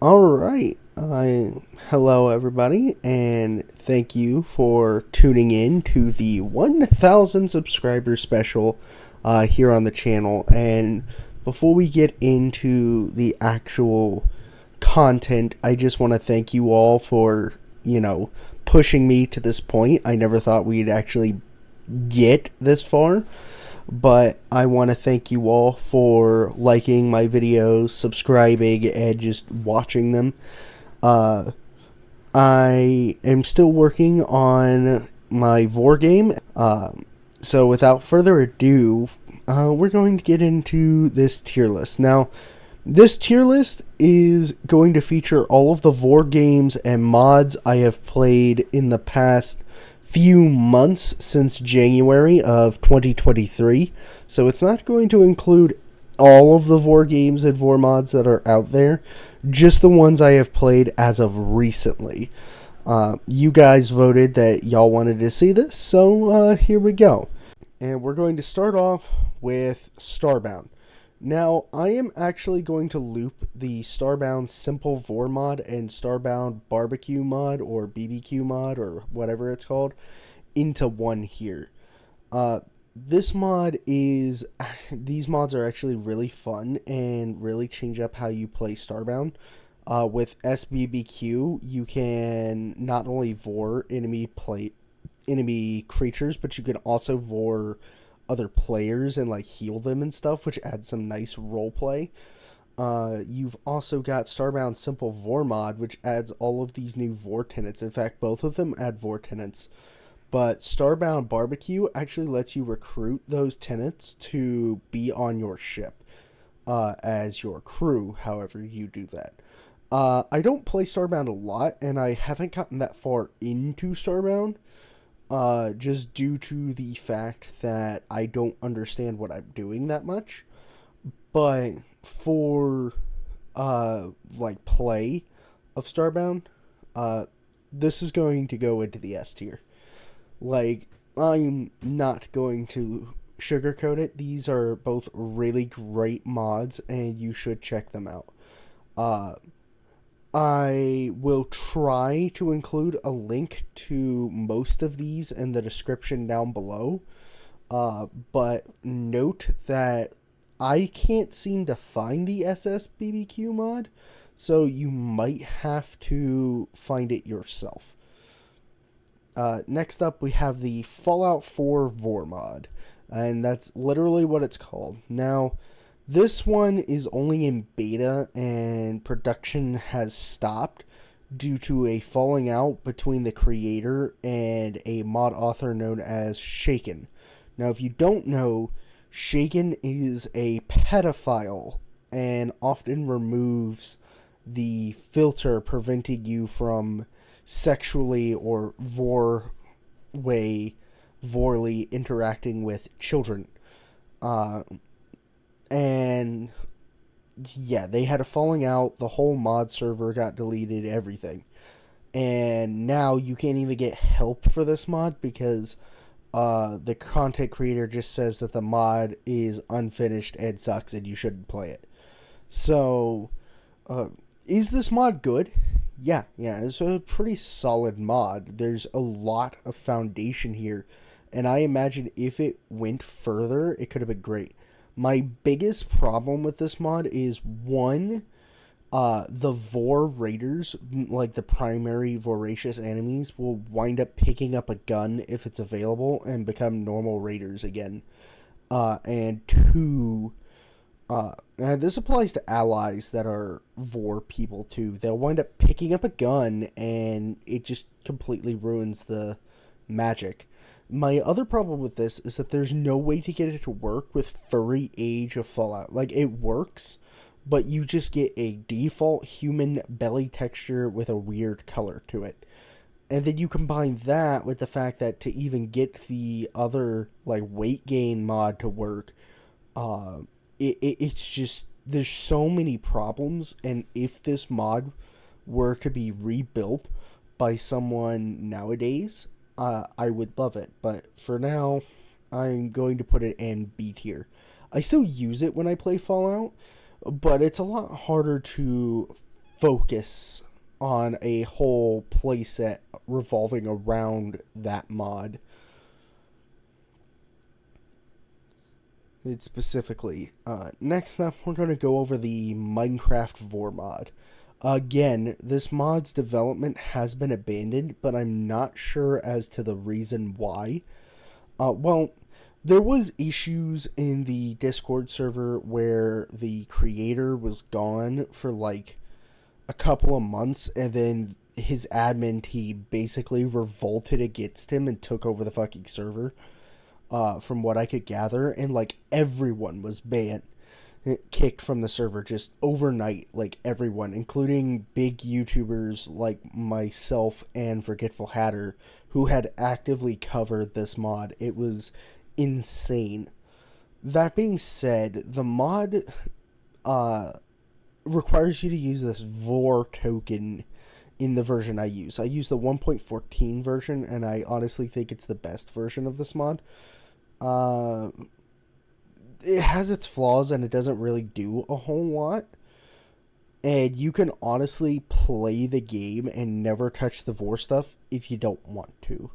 All right. Hello, everybody, and thank you for tuning in to the 1,000 subscriber special here on the channel. And before we get into the actual content, I just want to thank you all for, pushing me to this point. I never thought we'd actually get this far. But I want to thank you all for liking my videos, subscribing, and just watching them. Uh, I am still working on my Vore game. So without further ado, we're going to get into this tier list. Now, this tier list is going to feature all of the Vore games and mods I have played in the past few months since January of 2023. So it's not going to include all of the Vore games and Vore mods that are out there, just the ones I have played as of recently. You guys voted that y'all wanted to see this, so here we go. And we're going to start off with Starbound. Now, I am actually going to loop the Starbound Simple Vore mod and Starbound Barbecue mod or BBQ mod or whatever it's called into one here. This mod is... These mods are actually really fun and really change up how you play Starbound. With SBBQ, you can not only Vore enemy creatures, but you can also Vore other players and like heal them and stuff, which adds some nice role play. You've also got Starbound Simple Vore mod, which adds all of these new Vore tenants. In fact, both of them add Vore tenants. But Starbound Barbecue actually lets you recruit those tenants to be on your ship as your crew, however you do that. I don't play Starbound a lot, and I haven't gotten that far into Starbound, just due to the fact that I don't understand what I'm doing that much. But for like play of Starbound, this is going to go into the S tier. Like, I'm not going to sugarcoat it. These are both really great mods, and you should check them out. Uh, I will try to include a link to most of these in the description down below. But note that I can't seem to find the SSBBQ mod, so you might have to find it yourself. Next up, we have the Fallout 4 Vore mod, and that's literally what it's called. Now, this one is only in beta, and production has stopped due to a falling out between the creator and a mod author known as Shaken. Now, if you don't know, Shaken is a pedophile and often removes the filter preventing you from sexually or vorely interacting with children. Uh, and yeah, they had a falling out. The whole mod server got deleted, everything. And now you can't even get help for this mod because the content creator just says that the mod is unfinished and sucks and you shouldn't play it. So, is this mod good? Yeah, it's a pretty solid mod. There's a lot of foundation here, and I imagine if it went further, it could have been great. My biggest problem with this mod is one, the Vore raiders, like the primary voracious enemies, will wind up picking up a gun if it's available and become normal raiders again. And two, and this applies to allies that are Vore people too. They'll wind up picking up a gun and it just completely ruins the magic. My other problem with this is that there's no way to get it to work with Furry Age of Fallout. Like, it works, but you just get a default human belly texture with a weird color to it. And then you combine that with the fact that to even get the other, like, weight gain mod to work, it's just, there's so many problems, and if this mod were to be rebuilt by someone nowadays, I would love it. But for now, I'm going to put it in B tier. I still use it when I play Fallout, but it's a lot harder to focus on a whole playset revolving around that mod. It's specifically. Next up, we're going to go over the Minecraft Vore mod. Again, this mod's development has been abandoned, but I'm not sure as to the reason why. Well, there was issues in the Discord server where the creator was gone for like a couple of months, and then his admin team basically revolted against him and took over the fucking server, from what I could gather, and like everyone was banned, kicked from the server just overnight, like everyone, including big YouTubers like myself and Forgetful Hatter, who had actively covered this mod. It was insane. That being said, the mod requires you to use this Vore token in the version I use. I use the 1.14 version, and I honestly think it's the best version of this mod. It has its flaws, and it doesn't really do a whole lot. And you can honestly play the game and never touch the Vore stuff if you don't want to.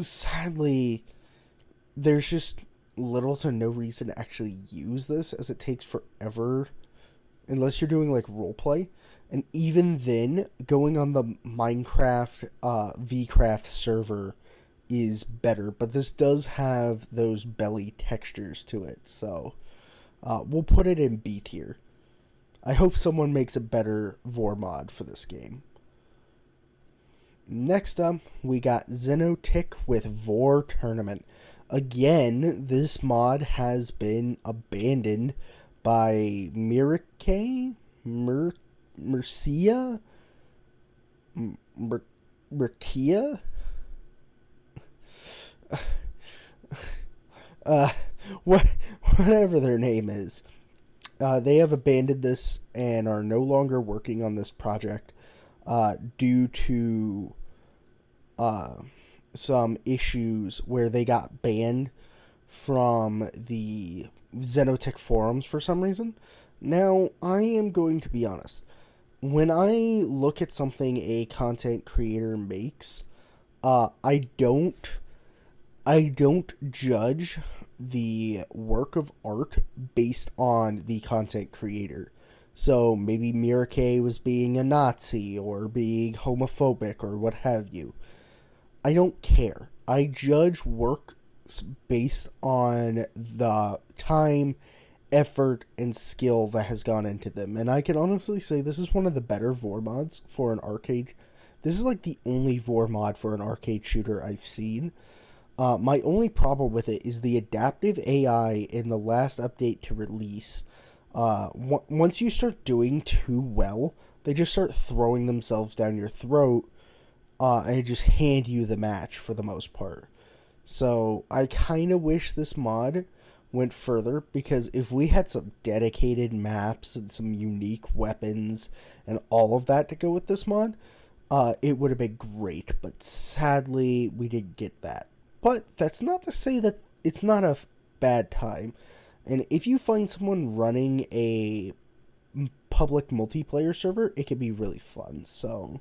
Sadly, there's just little to no reason to actually use this, as it takes forever unless you're doing like roleplay. And even then, going on the Minecraft VCraft server is better, but this does have those belly textures to it, so we'll put it in B tier. I hope someone makes a better Vore mod for this game. Next up, we got Xenotic with Vore Tournament. Again, this mod has been abandoned by Mercia? Whatever their name is. They have abandoned this and are no longer working on this project due to some issues where they got banned from the Xenotic forums for some reason. Now, I am going to be honest. When I look at something a content creator makes, I don't judge the work of art based on the content creator. So maybe Mirake was being a Nazi or being homophobic or what have you. I don't care. I judge work based on the time, effort, and skill that has gone into them. And I can honestly say this is one of the better Vore mods for an arcade. This is like the only Vore mod for an arcade shooter I've seen. My only problem with it is the adaptive AI in the last update to release. Once you start doing too well, they just start throwing themselves down your throat and just hand you the match for the most part. So I kind of wish this mod went further, because if we had some dedicated maps and some unique weapons and all of that to go with this mod, it would have been great. But sadly, we didn't get that. But that's not to say that it's not a bad time. And if you find someone running a public multiplayer server, it can be really fun. So,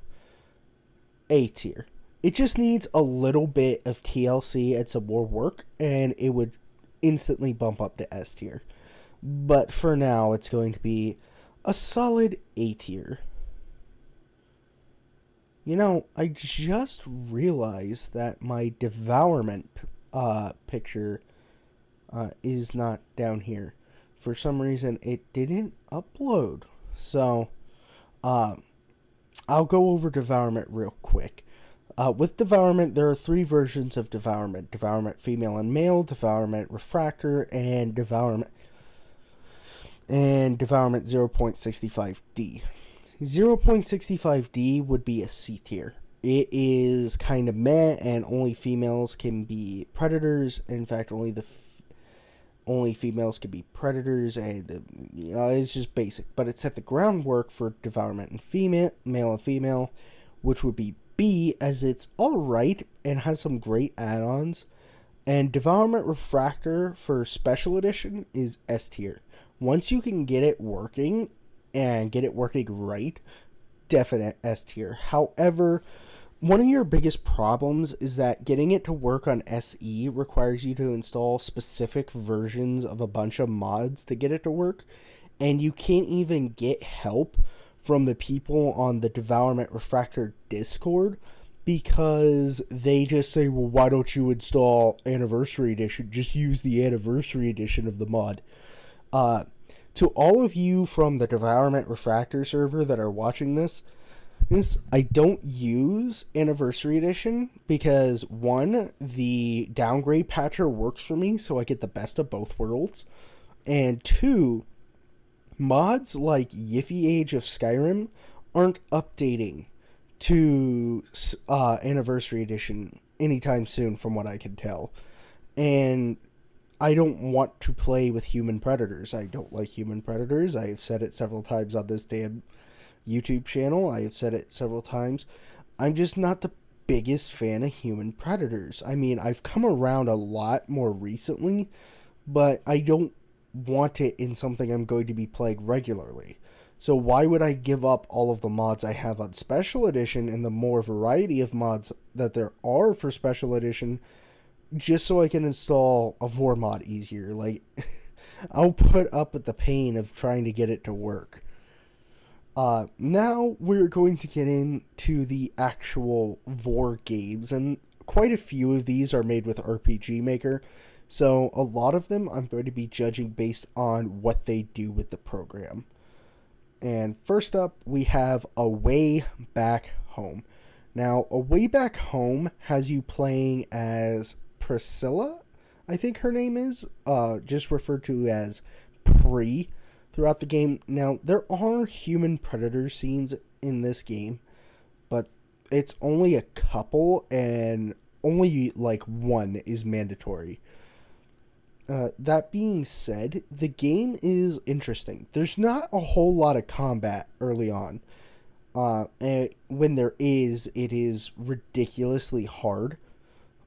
A tier. It just needs a little bit of TLC and some more work, and it would instantly bump up to S tier. But for now, it's going to be a solid A tier. You know, I just realized that my Devouringment picture is not down here. For some reason, it didn't upload. So, I'll go over Devouringment real quick. With Devouringment, there are 3 versions of Devouringment. Devouringment female and male, Devouringment refractor, and Devouringment 0.65D. 0.65D would be a C tier. It is kind of meh, and only females can be predators. In fact, only females can be predators, and it's just basic. But it set the groundwork for Devouringment and male and female, which would be B, as it's alright and has some great add-ons. And Devouringment Refractor for Special Edition is S tier. Once you can get it working and get it working right, definite S tier. However, one of your biggest problems is that getting it to work on SE requires you to install specific versions of a bunch of mods to get it to work, and you can't even get help from the people on the Devouringment Refractor Discord because they just say, well, why don't you install Anniversary Edition? Just use the Anniversary Edition of the mod. To all of you from the Devouringment Refractor server that are watching this, I don't use Anniversary Edition because, one, the downgrade patcher works for me, so I get the best of both worlds, and two, mods like Yiffy Age of Skyrim aren't updating to Anniversary Edition anytime soon, from what I can tell. And I don't want to play with human predators. I don't like human predators. I've said it several times on this damn YouTube channel. I have said it several times. I'm just not the biggest fan of human predators. I mean, I've come around a lot more recently, but I don't want it in something I'm going to be playing regularly. So why would I give up all of the mods I have on Special Edition and the more variety of mods that there are for Special Edition just so I can install a Vore mod easier? Like, I'll put up with the pain of trying to get it to work. Now we're going to get into the actual Vore games, and quite a few of these are made with RPG Maker, so a lot of them I'm going to be judging based on what they do with the program. And first up, we have A Way Back Home. Now, A Way Back Home has you playing as Priscilla, I think her name is, just referred to as Pri, throughout the game. Now, there are human predator scenes in this game, but it's only a couple, and only, like, one is mandatory. That being said, the game is interesting. There's not a whole lot of combat early on. And when there is, it is ridiculously hard.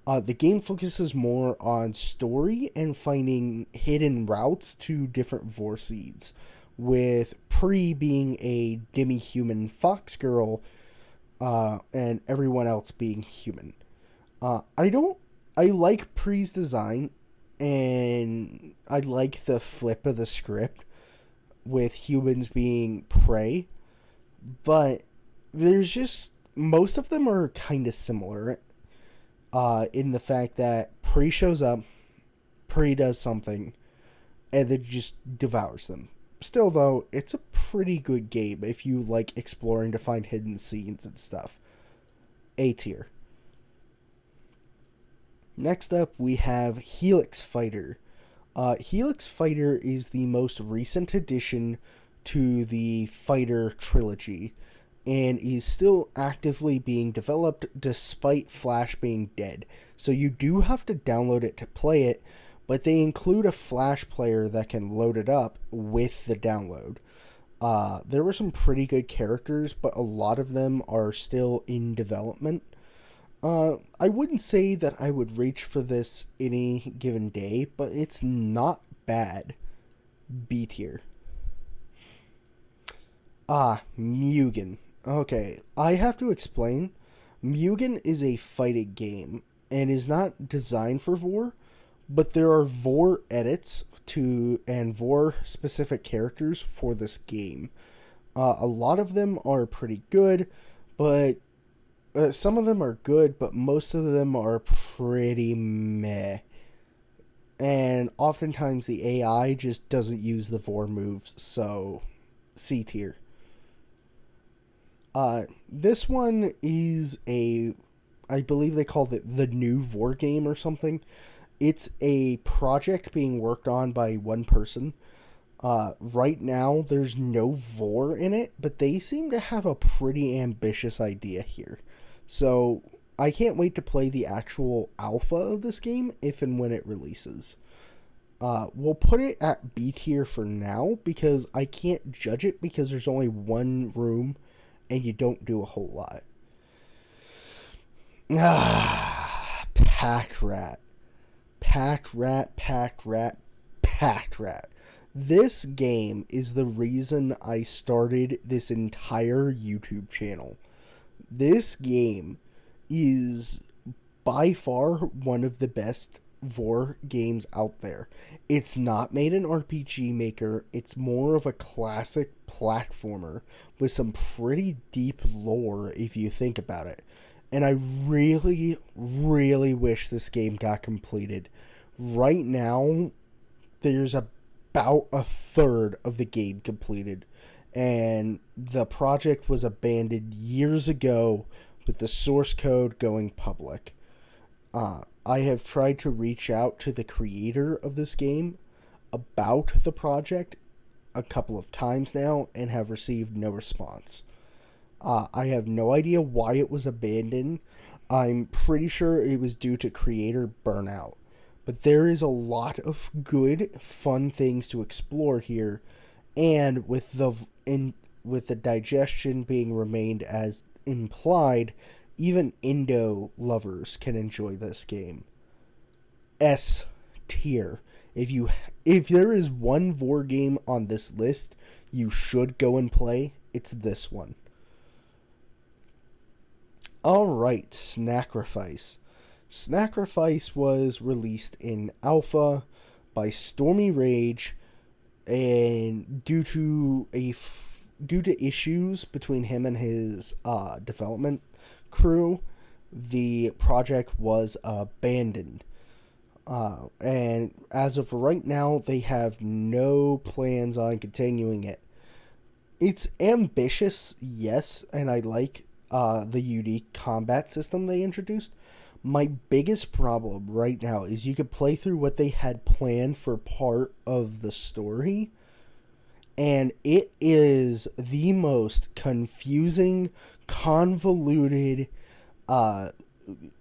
The game focuses more on story and finding hidden routes to different Vore seeds, with Pri being a demi-human fox girl, and everyone else being human. I like Pri's design, and I like the flip of the script with humans being prey, but there's just, most of them are kind of similar, in the fact that Pri shows up, Pri does something, and then just devours them. Still, though, it's a pretty good game if you like exploring to find hidden scenes and stuff. A tier. Next up, we have Helix Fighter. Helix Fighter is the most recent addition to the Fighter trilogy, and is still actively being developed despite Flash being dead. So you do have to download it to play it, but they include a Flash player that can load it up with the download. There were some pretty good characters, but a lot of them are still in development. I wouldn't say that I would reach for this any given day, but it's not bad. B tier. Mugen. Okay, I have to explain. Mugen is a fighting game, and is not designed for Vore, but there are Vore edits to, and Vore specific characters for this game. A lot of them are pretty good, but some of them are good, but most of them are pretty meh. And oftentimes the AI just doesn't use the Vore moves, so C tier. This one is I believe they called it the new Vore game or something. It's a project being worked on by one person. Right now, there's no Vore in it, but they seem to have a pretty ambitious idea here. So, I can't wait to play the actual alpha of this game if and when it releases. We'll put it at B tier for now, because I can't judge it because there's only one room and you don't do a whole lot. Packed Rat. Packed Rat. This game is the reason I started this entire YouTube channel. This game is by far one of the best Vore games out there. It's not made in RPG Maker. It's more of a classic platformer with some pretty deep lore if you think about it. And I really, really wish this game got completed. Right now, there's about a third of the game completed. And the project was abandoned years ago with the source code going public. I have tried to reach out to the creator of this game about the project a couple of times now and have received no response. I have no idea why it was abandoned. I'm pretty sure it was due to creator burnout. But there is a lot of good, fun things to explore here, and with the digestion being remained as implied, even Indo lovers can enjoy this game. S tier. If there is one Vore game on this list you should go and play, it's this one. Alright, Snacrifice. Snacrifice was released in alpha by Stormy Rage, and due to issues between him and his development crew, the project was abandoned. And as of right now, they have no plans on continuing it. It's ambitious, yes, and I like the unique combat system they introduced. My biggest problem right now is you could play through what they had planned for part of the story, and it is the most confusing, convoluted,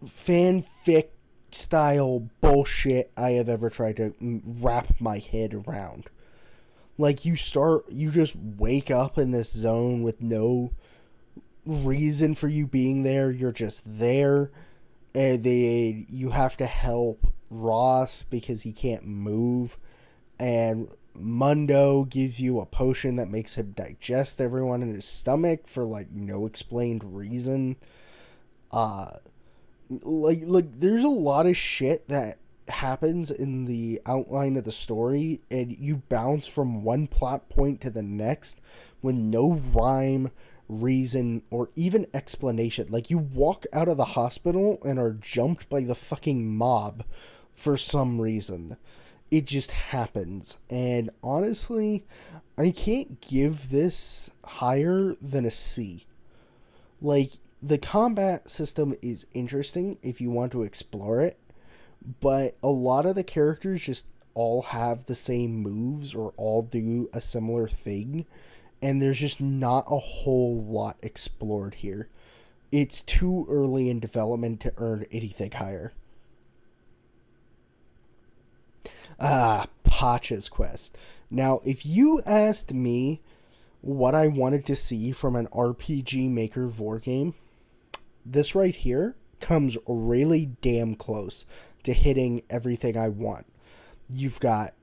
fanfic style bullshit I have ever tried to wrap my head around. Like, you just wake up in this zone with no reason for you being there. You're just there, and you have to help Ross because he can't move, and Mundo gives you a potion that makes him digest everyone in his stomach for like no explained reason. Like there's a lot of shit that happens in the outline of the story, and you bounce from one plot point to the next with no rhyme, reason, or even explanation. Like, you walk out of the hospital and are jumped by the fucking mob for some reason. It just happens. And honestly, I can't give this higher than a C. Like, the combat system is interesting if you want to explore it, but a lot of the characters just all have the same moves or all do a similar thing, and there's just not a whole lot explored here. It's too early in development to earn anything higher. Pachas Quest. Now, if you asked me what I wanted to see from an RPG Maker Vore game, this right here comes really damn close to hitting everything I want. You've got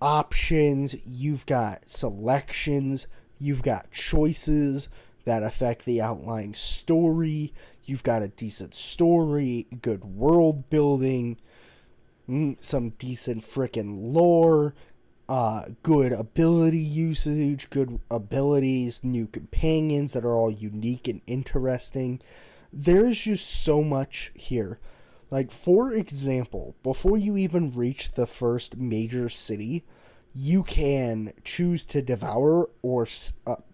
options, you've got selections, you've got choices that affect the outlying story, you've got a decent story, good world building, some decent frickin' lore, good ability usage, good abilities, new companions that are all unique and interesting. There's just so much here. Like, for example, before you even reach the first major city, you can choose to devour or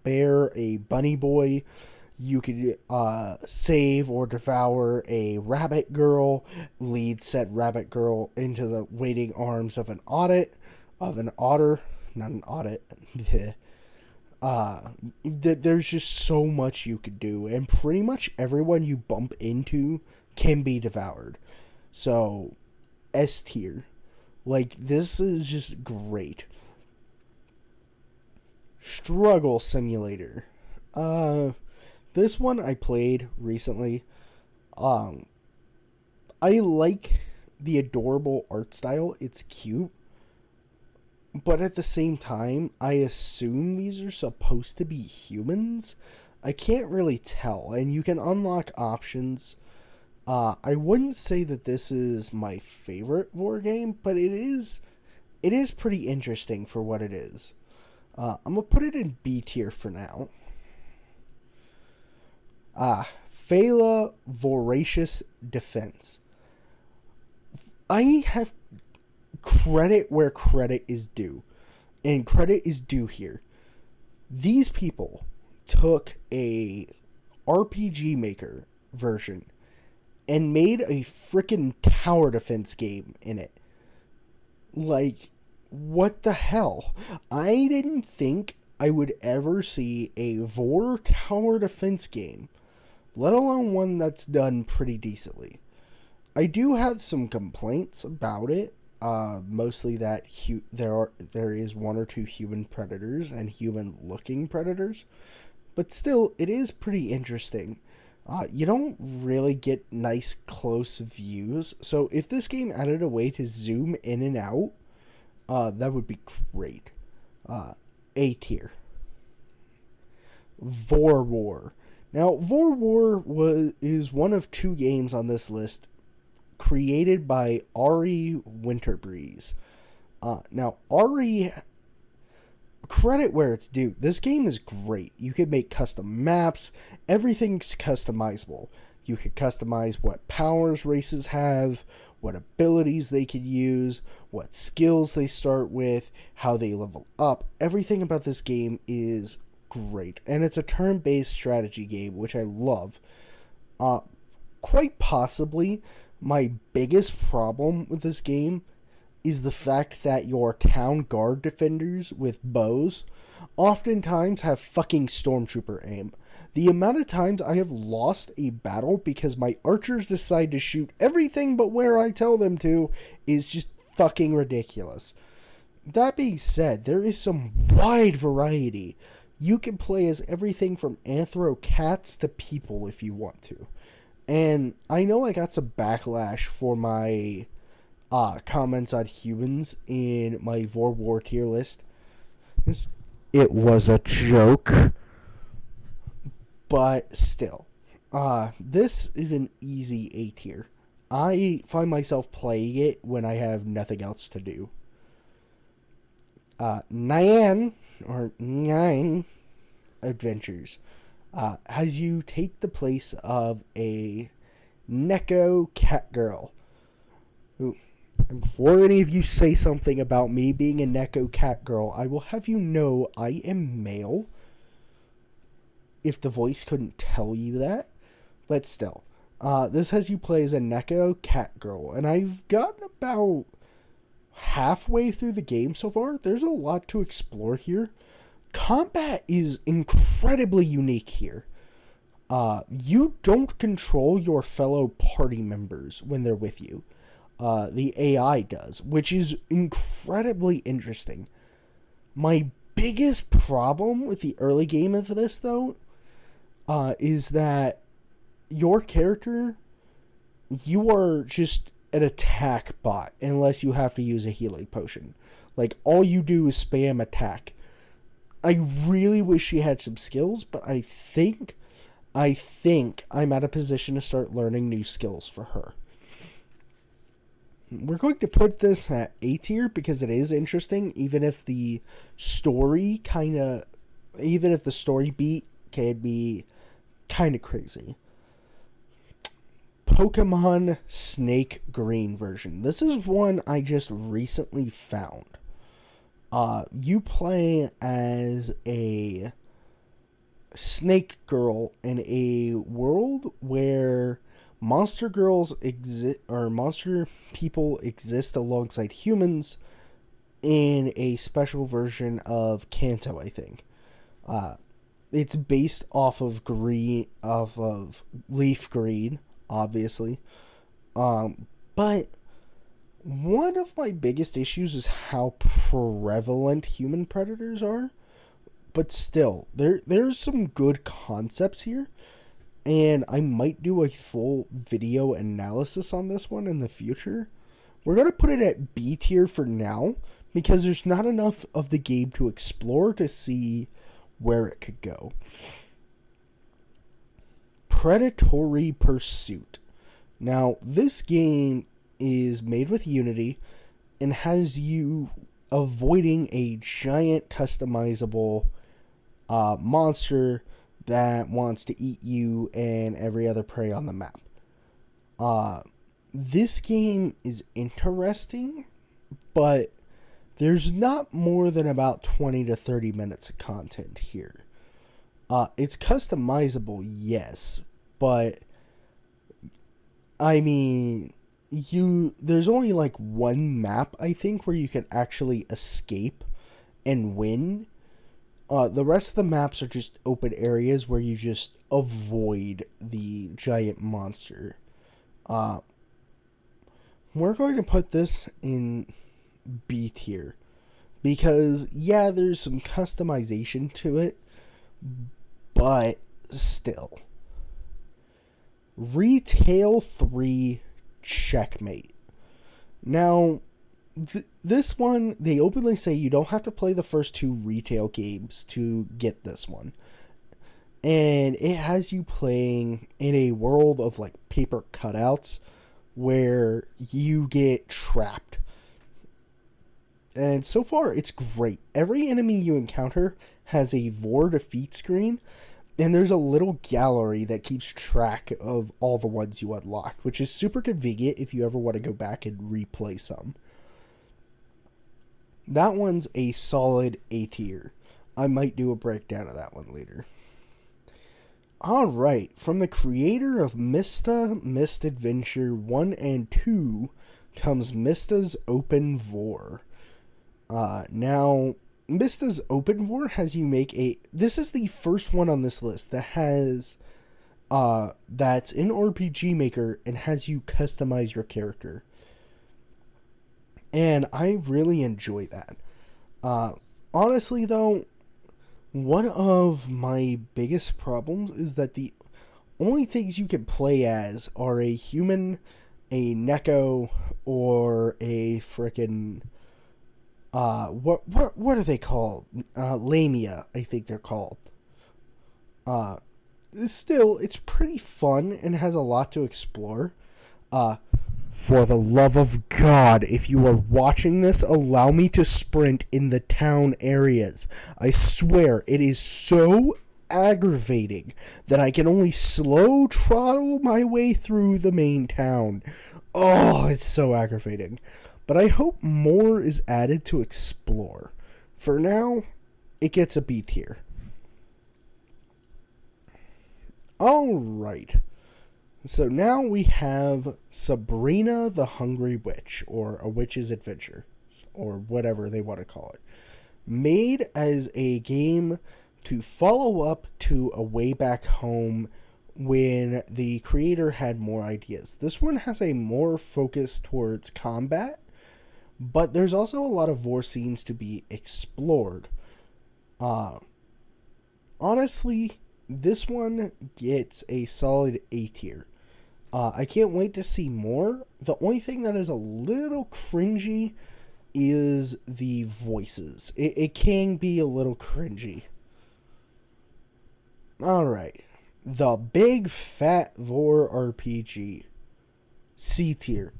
bear a bunny boy. You could save or devour a rabbit girl, lead said rabbit girl into the waiting arms of an otter, not an audit. There's just so much you could do, and pretty much everyone you bump into can be devoured. So, S tier. Like, this is just great. Struggle Simulator. This one I played recently. I like the adorable art style. It's cute. but at the same time, I assume these are supposed to be humans. I can't really tell, and you can unlock options. I wouldn't say that this is my favorite Vore game, but it is pretty interesting for what it is. I'm gonna put it in B tier for now. Fela Voracious Defense. I have credit where credit is due, and credit is due here. These people took a RPG Maker version and made a freaking tower defense game in it. Like, what the hell? I didn't think I would ever see a Vore tower defense game, let alone one that's done pretty decently. I do have some complaints about it. Mostly that there is one or two human predators and human-looking predators, but still, it is pretty interesting. You don't really get nice close views, so if this game added a way to zoom in and out, that would be great. A tier. Vore War. Now, Vore War is one of two games on this list created by Ari Winterbreeze. Now, Ari, credit where it's due. This game is great. You can make custom maps. Everything's customizable. You can customize what powers races have, what abilities they can use, what skills they start with, how they level up. Everything about this game is great. And it's a turn-based strategy game, which I love. Quite possibly, my biggest problem with this game is the fact that your town guard defenders with bows oftentimes have fucking stormtrooper aim. The amount of times I have lost a battle because my archers decide to shoot everything but where I tell them to is just fucking ridiculous. That being said, there is some wide variety. You can play as everything from anthro cats to people if you want to. And I know I got some backlash for my comments on humans in my Vore tier list. It was a joke. But still, this is an easy A tier. I find myself playing it when I have nothing else to do. Nyan Adventures has you take the place of a Neko cat girl. Ooh. And before any of you say something about me being a Neko cat girl, I will have you know I am male. If the voice couldn't tell you that. But still. This has you play as a Neko cat girl. And I've gotten about halfway through the game so far. There's a lot to explore here. Combat is incredibly unique here. You don't control your fellow party members when they're with you. The AI does, which is incredibly interesting. My biggest problem with the early game of this, though, is that your character, you are just an attack bot unless you have to use a healing potion. Like, all you do is spam attack. I really wish she had some skills, but I think I'm at a position to start learning new skills for her. We're going to put this at A tier because it is interesting, even if the story beat can be kind of crazy. Pokemon Snake Green version. This is one I just recently found. You play as a snake girl in a world where monster girls exist, or monster people exist alongside humans in a special version of Kanto, I think. It's based off of leaf green, obviously. But one of my biggest issues is how prevalent human predators are. But still, there's some good concepts here. And I might do a full video analysis on this one in the future. We're going to put it at B tier for now, because there's not enough of the game to explore to see where it could go. Predatory Pursuit. Now, this game is made with Unity and has you avoiding a giant customizable monster that wants to eat you and every other prey on the map. This game is interesting, but there's not more than about 20 to 30 minutes of content here. It's customizable, yes, but I mean, there's only like one map, I think, where you can actually escape and win. The rest of the maps are just open areas where you just avoid the giant monster. We're going to put this in B tier because, yeah, there's some customization to it, but still. Retail 3 Checkmate. Now, this one, they openly say you don't have to play the first 2 retail games to get this one. And it has you playing in a world of like paper cutouts where you get trapped. And so far, it's great. Every enemy you encounter has a Vore defeat screen, and there's a little gallery that keeps track of all the ones you unlock, which is super convenient if you ever want to go back and replay some. That one's a solid A tier. I might do a breakdown of that one later. Alright, from the creator of Mista Adventure 1 and 2 comes Mista's Open Vore. Now, Mista's Open Vore has you make this is the first one on this list that has, that's in RPG Maker and has you customize your character. And I really enjoy that. Honestly, though, one of my biggest problems is that the only things you can play as are a human, a Neko, or a frickin' what are they called? Lamia, I think they're called. Still, it's pretty fun and has a lot to explore. For the love of God, if you are watching this, allow me to sprint in the town areas. I swear, it is so aggravating that I can only slow throttle my way through the main town. Oh, it's so aggravating. But I hope more is added to explore. For now, it gets a B tier. Alright. So now we have Sabrina the Hungry Witch, or A Witch's Adventure, or whatever they want to call it. Made as a game to follow up to A Way Back Home when the creator had more ideas. This one has a more focus towards combat, but there's also a lot of Vore scenes to be explored. Honestly, this one gets a solid A tier. I can't wait to see more. The only thing that is a little cringy is the voices. It can be a little cringy. Alright. The Big Fat Vore RPG. C tier.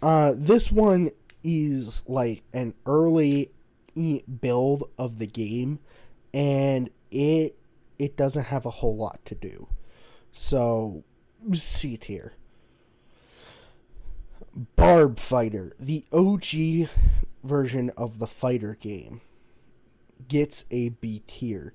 This one is like an early build of the game, and it doesn't have a whole lot to do. So, C tier. Barb Fighter, the OG version of the fighter game, gets a B tier.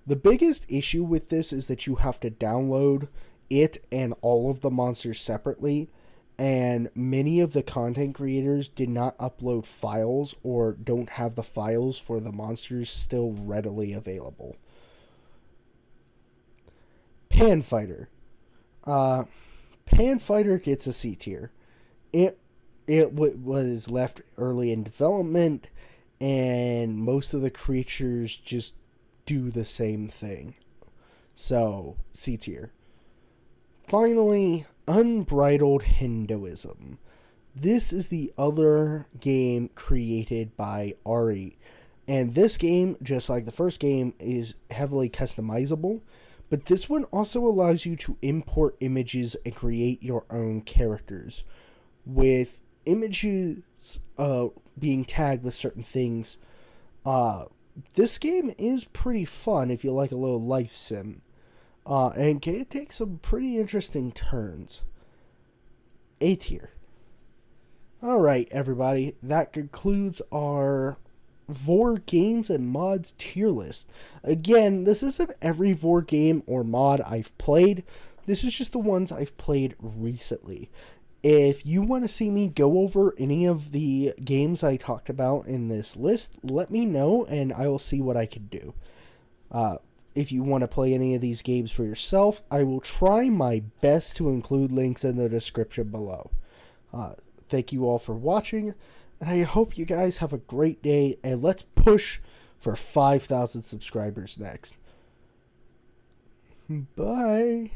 The biggest issue with this is that you have to download it and all of the monsters separately, and many of the content creators did not upload files or don't have the files for the monsters still readily available. Pan Fighter. Pan Fighter gets a C tier. It was left early in development, and most of the creatures just do the same thing. So, C tier. Finally, Unbridled Hinduism. This is the other game created by Ari. And this game, just like the first game, is heavily customizable. But this one also allows you to import images and create your own characters. With images being tagged with certain things, this game is pretty fun if you like a little life sim. And it takes some pretty interesting turns. A tier. Alright, everybody, that concludes our Vore games and mods tier list. Again, this isn't every Vore game or mod I've played. This is just the ones I've played recently. If you want to see me go over any of the games I talked about in this list, let me know and I will see what I can do. If you want to play any of these games for yourself, I will try my best to include links in the description below. Thank you all for watching, and I hope you guys have a great day, and let's push for 5,000 subscribers next. Bye.